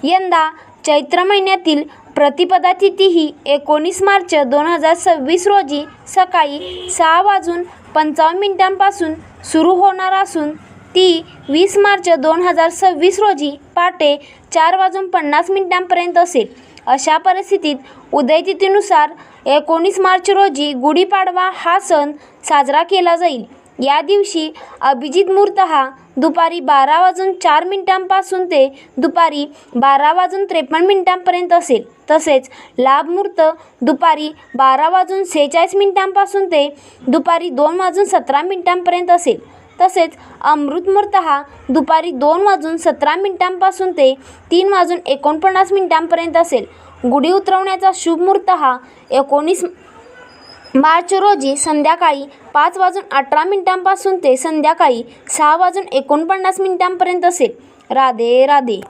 यंदा चैत्र महिन्यातील प्रतिपदा तिथी ही 19 मार्च 2026 रोजी सकाळी 6:55 पासून सुरू होणार असून ती 20 मार्च 2026 रोजी पहाटे 4:50 पर्यंत असेल. अशा परिस्थितीत उदयतिथीनुसार 19 मार्च रोजी गुढीपाडवा हा सण साजरा केला जाईल. या दिवशी अभिजित मुहूर्त हा दुपारी 12:04 पासून ते दुपारी 12:53 पर्यंत असेल. तसेच लाभ मुहूर्त दुपारी 12:46 पासून ते दुपारी 2:17 पर्यंत असेल. तसेच अमृत मुहूर्त हा दुपारी 2:17 पासून ते 3:49 पर्यंत असेल. गुढी उतरवण्याचा शुभ मुहूर्त हा 19 मार्च रोजी संध्याकाळी 5:18 पासून ते संध्याकाळी 6:49 पर्यंत असेल. राधे राधे.